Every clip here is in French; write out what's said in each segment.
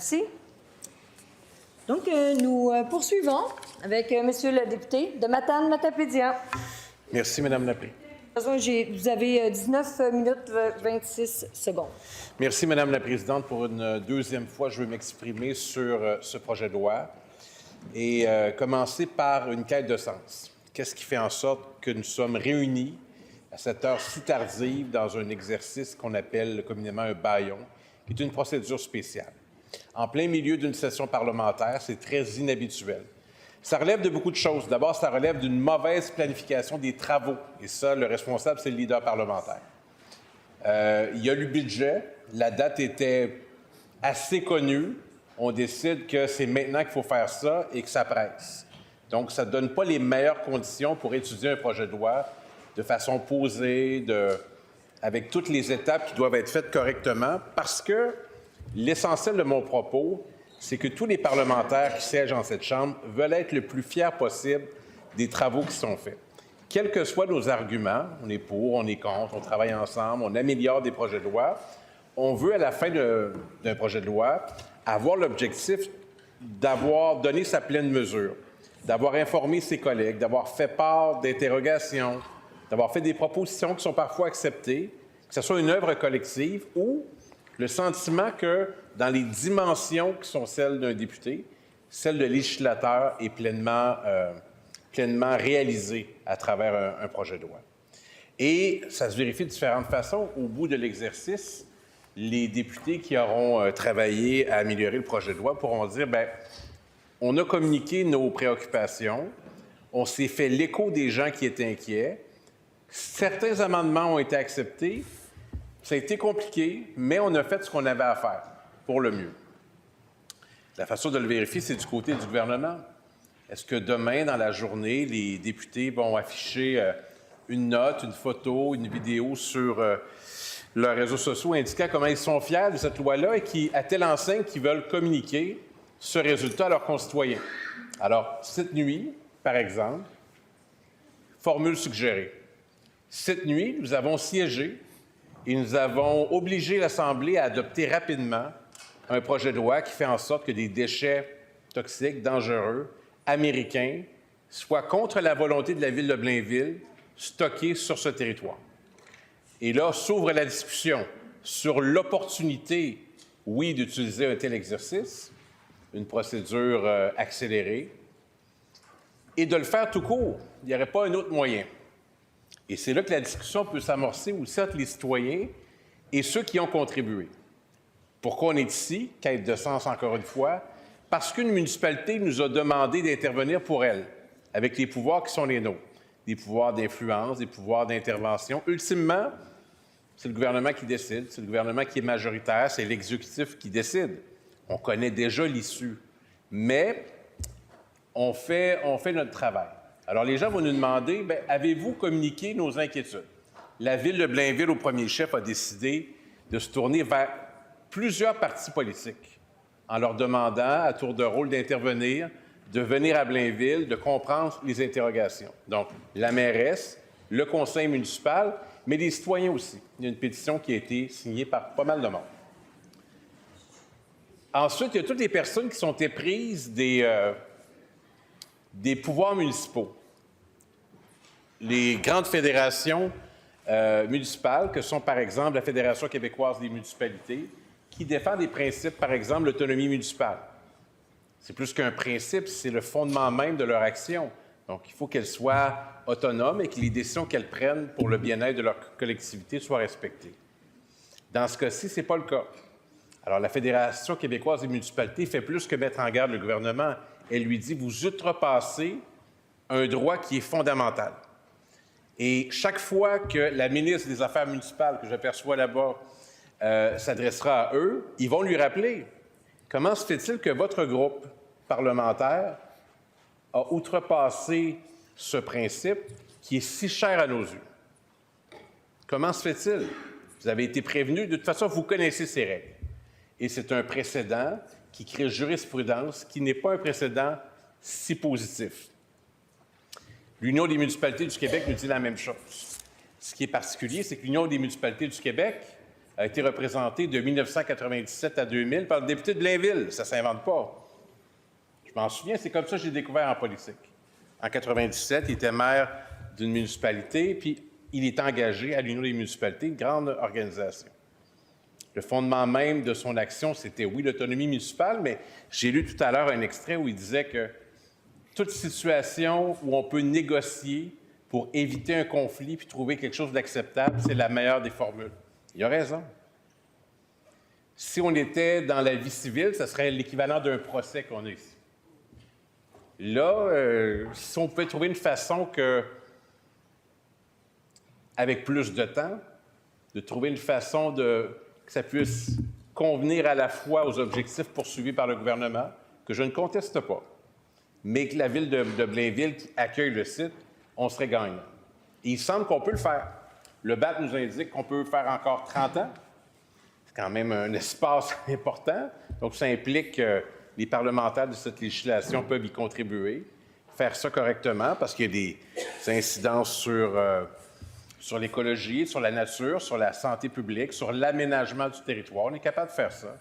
Merci. Donc, nous poursuivons avec Monsieur le député de Matane-Matapédia. Merci, Madame la Présidente. Vous avez 19 minutes 26 secondes. Merci, Madame la Présidente. Pour une deuxième fois, je veux m'exprimer sur ce projet de loi et commencer par une quête de sens. Qu'est-ce qui fait en sorte que nous sommes réunis à cette heure si tardive dans un exercice qu'on appelle communément un bâillon, qui est une procédure spéciale? En plein milieu d'une session parlementaire, c'est très inhabituel. Ça relève de beaucoup de choses. D'abord, ça relève d'une mauvaise planification des travaux. Et ça, le responsable, c'est le leader parlementaire. Il y a le budget. La date était assez connue. On décide que c'est maintenant qu'il faut faire ça et que ça presse. Donc, ça ne donne pas les meilleures conditions pour étudier un projet de loi de façon posée, avec toutes les étapes qui doivent être faites correctement, parce que l'essentiel de mon propos, c'est que tous les parlementaires qui siègent dans cette Chambre veulent être le plus fiers possible des travaux qui sont faits. Quels que soient nos arguments, on est pour, on est contre, on travaille ensemble, on améliore des projets de loi, on veut à la fin d'un projet de loi avoir l'objectif d'avoir donné sa pleine mesure, d'avoir informé ses collègues, d'avoir fait part d'interrogations, d'avoir fait des propositions qui sont parfois acceptées, que ce soit une œuvre collective ou le sentiment que, dans les dimensions qui sont celles d'un député, celle de législateur est pleinement réalisée à travers un projet de loi. Et ça se vérifie de différentes façons. Au bout de l'exercice, les députés qui auront travaillé à améliorer le projet de loi pourront dire, bien, on a communiqué nos préoccupations, on s'est fait l'écho des gens qui étaient inquiets, certains amendements ont été acceptés. Ça a été compliqué, mais on a fait ce qu'on avait à faire pour le mieux. La façon de le vérifier, c'est du côté du gouvernement. Est-ce que demain, dans la journée, les députés vont afficher une note, une photo, une vidéo sur leurs réseaux sociaux indiquant comment ils sont fiers de cette loi-là et qui, à telle enseigne, qu'ils veulent communiquer ce résultat à leurs concitoyens? Alors, cette nuit, par exemple, formule suggérée. Cette nuit, nous avons siégé et nous avons obligé l'Assemblée à adopter rapidement un projet de loi qui fait en sorte que des déchets toxiques, dangereux, américains, soient contre la volonté de la Ville de Blainville, stockés sur ce territoire. Et là, s'ouvre la discussion sur l'opportunité, oui, d'utiliser un tel exercice, une procédure accélérée, et de le faire tout court. Il n'y aurait pas un autre moyen. Et c'est là que la discussion peut s'amorcer aussi entre les citoyens et ceux qui ont contribué. Pourquoi on est ici? Quête de sens, encore une fois. Parce qu'une municipalité nous a demandé d'intervenir pour elle, avec les pouvoirs qui sont les nôtres. Des pouvoirs d'influence, des pouvoirs d'intervention. Ultimement, c'est le gouvernement qui décide, c'est le gouvernement qui est majoritaire, c'est l'exécutif qui décide. On connaît déjà l'issue. Mais on fait notre travail. Alors, les gens vont nous demander, bien, avez-vous communiqué nos inquiétudes? La Ville de Blainville, au premier chef, a décidé de se tourner vers plusieurs partis politiques en leur demandant, à tour de rôle, d'intervenir, de venir à Blainville, de comprendre les interrogations. Donc, la mairesse, le conseil municipal, mais les citoyens aussi. Il y a une pétition qui a été signée par pas mal de monde. Ensuite, il y a toutes les personnes qui sont éprises des pouvoirs municipaux. Les grandes fédérations municipales, que sont par exemple la Fédération québécoise des municipalités, qui défend des principes, par exemple l'autonomie municipale. C'est plus qu'un principe, c'est le fondement même de leur action. Donc, il faut qu'elles soient autonomes et que les décisions qu'elles prennent pour le bien-être de leur collectivité soient respectées. Dans ce cas-ci, ce n'est pas le cas. Alors, la Fédération québécoise des municipalités fait plus que mettre en garde le gouvernement. Elle lui dit, vous outrepassez un droit qui est fondamental. Et chaque fois que la ministre des Affaires municipales, que j'aperçois là-bas, s'adressera à eux, ils vont lui rappeler comment se fait-il que votre groupe parlementaire a outrepassé ce principe qui est si cher à nos yeux. Comment se fait-il? Vous avez été prévenu, de toute façon, vous connaissez ces règles. Et c'est un précédent qui crée jurisprudence qui n'est pas un précédent si positif. L'Union des municipalités du Québec nous dit la même chose. Ce qui est particulier, c'est que l'Union des municipalités du Québec a été représenté de 1997 à 2000 par le député de Blainville. Ça ne s'invente pas. Je m'en souviens, c'est comme ça que j'ai découvert en politique. En 1997, il était maire d'une municipalité, puis il est engagé à l'Union des municipalités, une grande organisation. Le fondement même de son action, c'était, oui, l'autonomie municipale, mais j'ai lu tout à l'heure un extrait où il disait que toute situation où on peut négocier pour éviter un conflit puis trouver quelque chose d'acceptable, c'est la meilleure des formules. Il a raison. Si on était dans la vie civile, ce serait l'équivalent d'un procès qu'on a ici. Là, si on pouvait trouver une façon que, avec plus de temps, de trouver une façon que ça puisse convenir à la fois aux objectifs poursuivis par le gouvernement, que je ne conteste pas, mais que la ville de Blainville qui accueille le site, on serait gagnant. Et il semble qu'on peut le faire. Le BAT nous indique qu'on peut faire encore 30 ans. C'est quand même un espace important. Donc, ça implique que les parlementaires de cette législation peuvent y contribuer, faire ça correctement, parce qu'il y a des incidences sur l'écologie, sur la nature, sur la santé publique, sur l'aménagement du territoire. On est capable de faire ça.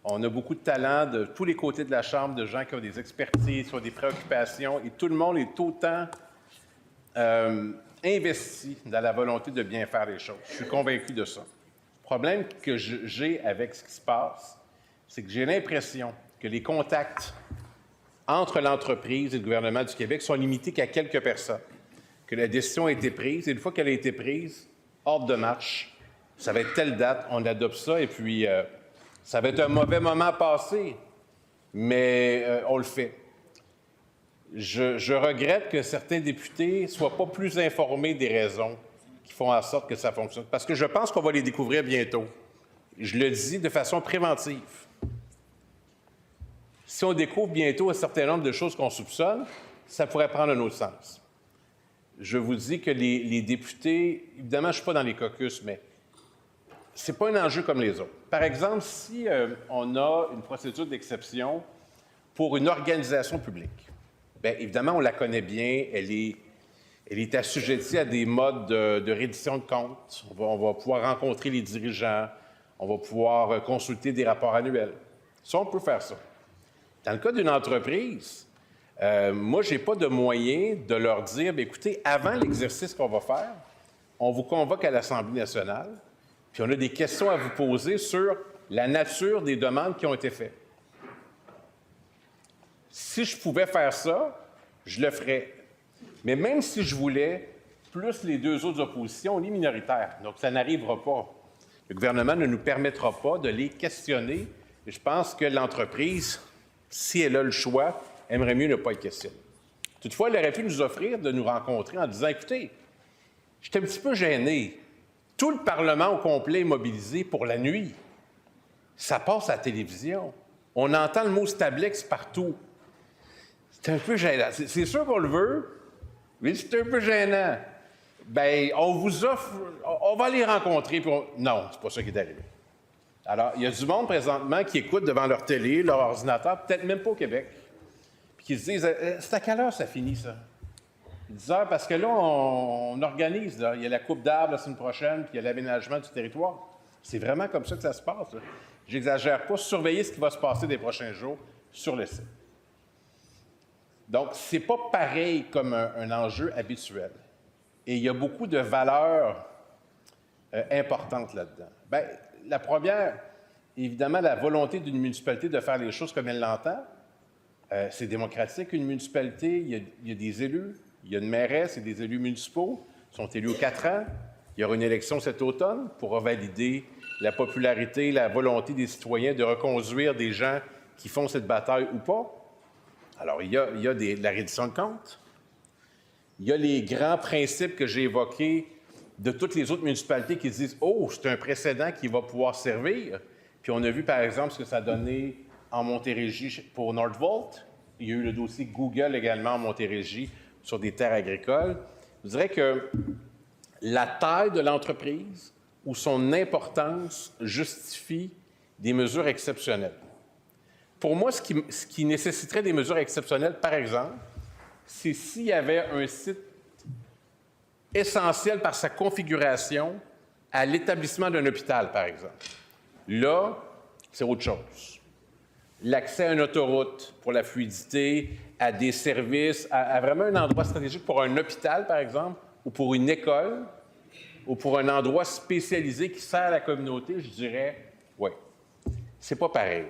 On a beaucoup de talents de tous les côtés de la Chambre, de gens qui ont des expertises, qui ont des préoccupations, et tout le monde est autant investi dans la volonté de bien faire les choses. Je suis convaincu de ça. Le problème que j'ai avec ce qui se passe, c'est que j'ai l'impression que les contacts entre l'entreprise et le gouvernement du Québec sont limités qu'à quelques personnes, que la décision a été prise, et une fois qu'elle a été prise, ordre de marche, ça va être telle date, on adopte ça, et puis ça va être un mauvais moment passé, mais on le fait. Je regrette que certains députés ne soient pas plus informés des raisons qui font en sorte que ça fonctionne, parce que je pense qu'on va les découvrir bientôt. Je le dis de façon préventive. Si on découvre bientôt un certain nombre de choses qu'on soupçonne, ça pourrait prendre un autre sens. Je vous dis que les députés, évidemment, je ne suis pas dans les caucus, mais ce n'est pas un enjeu comme les autres. Par exemple, si on a une procédure d'exception pour une organisation publique, bien évidemment, on la connaît bien, elle est assujettie à des modes de reddition de comptes. On va pouvoir rencontrer les dirigeants, on va pouvoir consulter des rapports annuels. Ça, on peut faire ça. Dans le cas d'une entreprise, moi, je n'ai pas de moyen de leur dire, bien, écoutez, avant l'exercice qu'on va faire, on vous convoque à l'Assemblée nationale, puis on a des questions à vous poser sur la nature des demandes qui ont été faites. Si je pouvais faire ça, je le ferais. Mais même si je voulais, plus les deux autres oppositions, on est minoritaire, donc ça n'arrivera pas. Le gouvernement ne nous permettra pas de les questionner, et je pense que l'entreprise, si elle a le choix, aimerait mieux ne pas être questionnée. Toutefois, elle aurait pu nous offrir de nous rencontrer en disant, écoutez, je suis un petit peu gêné. Tout le Parlement au complet est mobilisé pour la nuit. Ça passe à la télévision. On entend le mot Stablex partout. C'est un peu gênant. C'est sûr qu'on le veut, mais c'est un peu gênant. Bien, on vous offre, on va les rencontrer, puis non, c'est pas ça qui est arrivé. Alors, il y a du monde présentement qui écoute devant leur télé, leur ordinateur, peut-être même pas au Québec, puis qui se disent « C'est à quelle heure ça finit, ça? » 10 heures, parce que là, on organise. Là. Il y a la coupe d'arbres la semaine prochaine, puis il y a l'aménagement du territoire. C'est vraiment comme ça que ça se passe. Là. J'exagère pas. Surveiller ce qui va se passer des prochains jours sur le site. Donc, c'est pas pareil comme un enjeu habituel. Et il y a beaucoup de valeurs importantes là-dedans. Bien, la première, évidemment, la volonté d'une municipalité de faire les choses comme elle l'entend. C'est démocratique, une municipalité. Il y a des élus. Il y a une mairesse et des élus municipaux. Ils sont élus aux 4 ans. Il y aura une élection cet automne pour valider la popularité, la volonté des citoyens de reconduire des gens qui font cette bataille ou pas. Alors, il y a la reddition de comptes. Il y a les grands principes que j'ai évoqués de toutes les autres municipalités qui disent « Oh, c'est un précédent qui va pouvoir servir. » Puis on a vu, par exemple, ce que ça a donné en Montérégie pour Northvolt. Il y a eu le dossier Google également en Montérégie sur des terres agricoles. Je dirais que la taille de l'entreprise ou son importance justifie des mesures exceptionnelles. Pour moi, ce qui nécessiterait des mesures exceptionnelles, par exemple, c'est s'il y avait un site essentiel par sa configuration à l'établissement d'un hôpital, par exemple. Là, c'est autre chose. L'accès à une autoroute pour la fluidité, à des services, à vraiment un endroit stratégique pour un hôpital, par exemple, ou pour une école, ou pour un endroit spécialisé qui sert à la communauté, je dirais, oui, c'est pas pareil.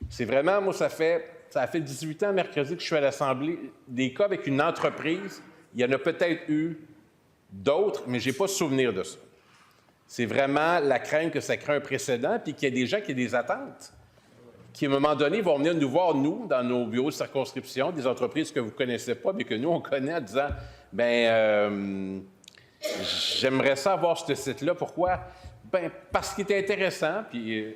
C'est vraiment, moi, ça a fait 18 ans mercredi que je suis à l'Assemblée. Des cas avec une entreprise, il y en a peut-être eu d'autres, mais je n'ai pas souvenir de ça. C'est vraiment la crainte que ça crée un précédent, puis qu'il y a des gens qui ont des attentes, qui, à un moment donné, vont venir nous voir, nous, dans nos bureaux de circonscription, des entreprises que vous ne connaissez pas, mais que nous, on connaît, en disant, j'aimerais ça avoir ce site-là. Pourquoi? Bien, parce qu'il est intéressant, puis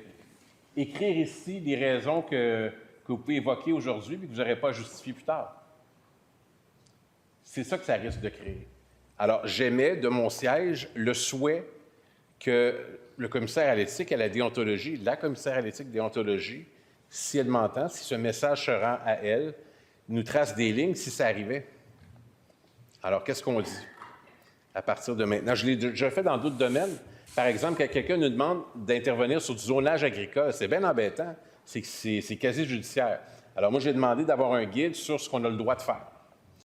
écrire ici des raisons que vous pouvez évoquer aujourd'hui, puis que vous n'aurez pas à justifier plus tard. C'est ça que ça risque de créer. Alors, j'émets de mon siège le souhait que le commissaire à l'éthique et à la déontologie, la commissaire à l'éthique et à la déontologie, si elle m'entend, si ce message se rend à elle, nous trace des lignes si ça arrivait. Alors, qu'est-ce qu'on dit à partir de maintenant? Je l'ai déjà fait dans d'autres domaines. Par exemple, quand quelqu'un nous demande d'intervenir sur du zonage agricole, c'est bien embêtant, c'est quasi judiciaire. Alors, moi, j'ai demandé d'avoir un guide sur ce qu'on a le droit de faire.